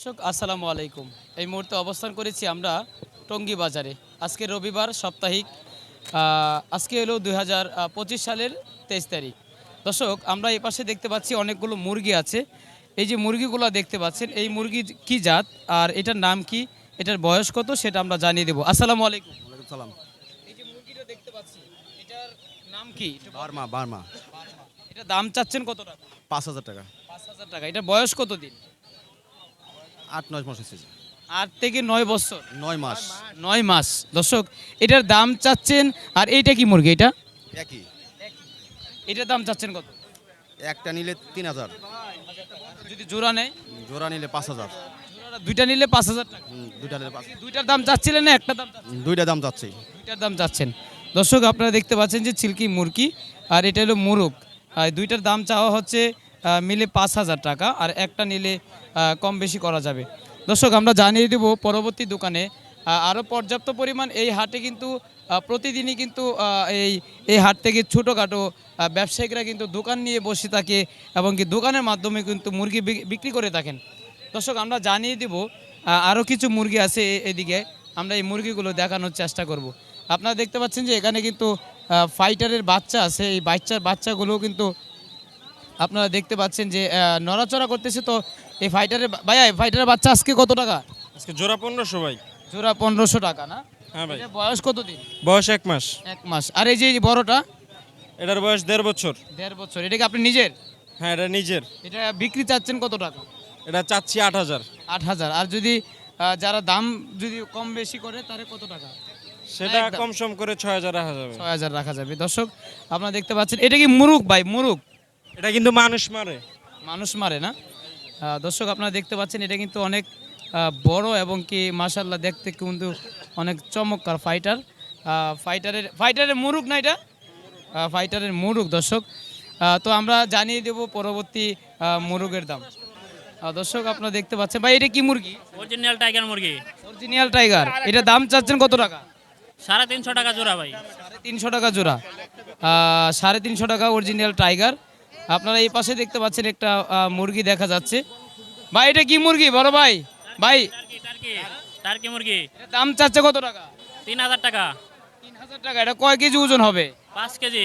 দর্শক আসসালামু আলাইকুম। এই মুহূর্তে অবস্থান করেছি আমরা টঙ্গী বাজারে। আজকে রবিবার সাপ্তাহিক, আজকে হলো 2025 সালের 23 তারিখ। দর্শক আমরা এই পাশে দেখতে পাচ্ছি অনেকগুলো মুরগি আছে। এই যে মুরগিগুলো দেখতে পাচ্ছেন, এই মুরগি কি জাত আর এটার নাম কি, এটার বয়স কত সেটা আমরা জানিয়ে দেবো। আসসালামু আলাইকুম। ওয়ালাইকুম সালাম। এই যে মুরগিটা দেখতে পাচ্ছি, এটার নাম কি? বার্মা বার্মা এটা দাম চাচ্ছেন কত টাকা? 5,000 টাকা। 5,000 টাকা। এটার বয়স কত দিন? 8-9 মাস হয়েছে। 8 থেকে 9 বছর। 9 মাস 9 মাস। দর্শক এটার দাম চাচ্ছেন, আর এইটা কি মুরগি এটা? একই। এটার দাম চাচ্ছেন কত? একটা নিলে 3,000, যদি জোড়া নেয়? জোড়া নিলে 5,000। জোড়াটা দুইটা নিলে 5,000 টাকা। দুইটা নিলে 5। দুইটার দাম চাচ্ছিলেন না একটা দাম চাচ্ছেন? দুইটা দাম যাচ্ছে। দুইটার দাম চাচ্ছেন। দর্শক আপনারা দেখতে পাচ্ছেন যে চিল্কি মুরগি, আর এটা হলো মুরগ। আর দুইটার দাম চাওয়া হচ্ছে মিলে 5,000 টাকা, আর একটা নিলে কম বেশি করা যাবে। দর্শক আমরা জানিয়ে দেব পরবর্তী দোকানে আরও পর্যাপ্ত পরিমাণ এই হাটে কিন্তু প্রতিদিনই কিন্তু এই হাট থেকে ছোটোখাটো ব্যবসায়িকরা কিন্তু দোকান নিয়ে বসে থাকে এবং কি দোকানের মাধ্যমে কিন্তু মুরগি বিক্রি করে থাকেন। দর্শক আমরা জানিয়ে দেব আরও কিছু মুরগি আছে এদিকে, আমরা এই মুরগিগুলো দেখানোর চেষ্টা করব। আপনারা দেখতে পাচ্ছেন যে এখানে কিন্তু ফাইটারের বাচ্চা আছে, এই বাচ্চাগুলোও কিন্তু আপনারা দেখতে পাচ্ছেন যে নড়াচড়া করতেছে। তো এই ভাইয়া এই ফাইটারের বাচ্চা আজকে কত টাকা? আজকে জোড়া 1500 ভাই। জোড়া 1500 টাকা না? হ্যাঁ ভাই। এটার বয়স কত দিন? বয়স 1 মাস। 1 মাস। আর এই যে এই বড়টা? এটার বয়স 1.5 বছর। 1.5 বছর। এটা কি আপনি নিজের? হ্যাঁ, এটা নিজের। এটা বিক্রি চাচ্ছেন কত টাকা? এটা চাচ্ছি 8,000। 8,000। আর যদি যারা দাম যদি কম বেশি করে তাহলে কত টাকা? সেটা একদম। কম সম করে 6,000 রাখা যাবে। 6,000 রাখা যাবে। দর্শক আপনারা দেখতে পাচ্ছেন এটা কি মুরগ ভাই? মুরগ? এটা কিন্তু মানুষ মারে। মানুষ মারে না? দর্শক আপনারা দেখতে পাচ্ছেন এটা কিন্তু অনেক বড় এবং কি মাশাআল্লাহ দেখতে কিন্তু অনেক চমৎকার ফাইটার। ফাইটারের মুরগ না এটা? ফাইটারের মুরগ। দর্শক তো আমরা জানিয়ে দেব পরবর্তী মুরগের দাম। দর্শক আপনারা দেখতে পাচ্ছেন ভাই এটা কি মুরগি? অরিজিনাল টাইগার মুরগি। Original tiger. এটা দাম চাচ্ছেন কত টাকা? 350 টাকা জোড়া ভাই। 350 টাকা জোড়া। 350 টাকা অরিজিনাল টাইগার। আপনারা এই পাশে দেখতে পাচ্ছেন একটা মুরগি দেখা যাচ্ছে। ভাই এটা কি মুরগি বড় ভাই? ভাই টার্কি টার্কি টার্কি মুরগি। এটার দাম চাচ্ছে কত টাকা? 3000 টাকা। 3,000 টাকা। এটা কয় কেজি ওজন হবে? 5 কেজি।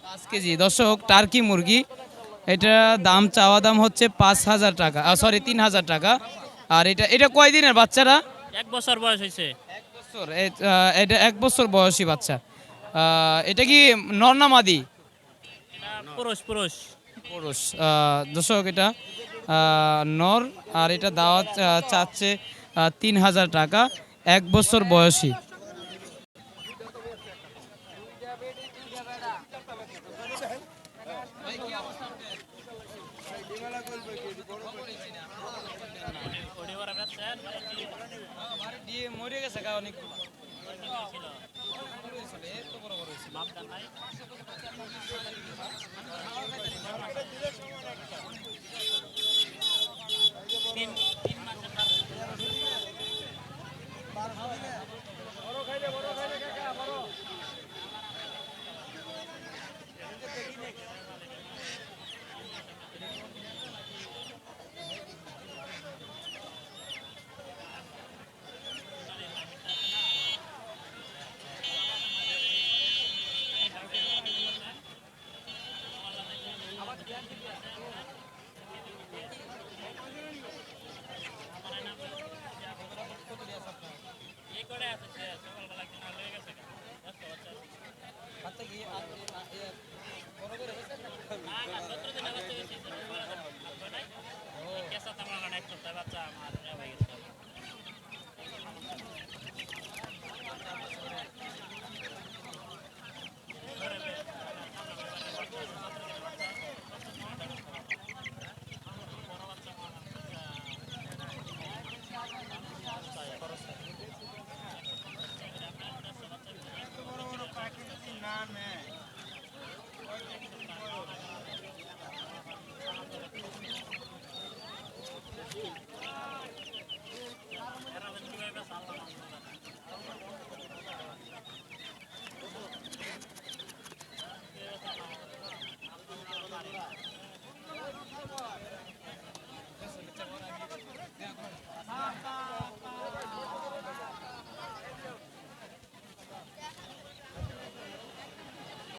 5 কেজি। দর্শক টার্কি মুরগি, এটা দাম চাওয়া দাম হচ্ছে 5,000 টাকা, সরি 3,000 টাকা। আর এটা কয় দিনের বাচ্চারা? 1 বছর বয়স হয়েছে। 1 বছর। এটা 1 বছর বয়সী বাচ্চা। এটা কি নর না মাদি? এটা পুরুষ পুরুষ। পুরুষ। দর্শক এটা নর, আর এটা দাওয়াত চাচ্ছে 3,000 টাকা, 1 বছর বয়সী। মরে গেছে অনেকগুলো।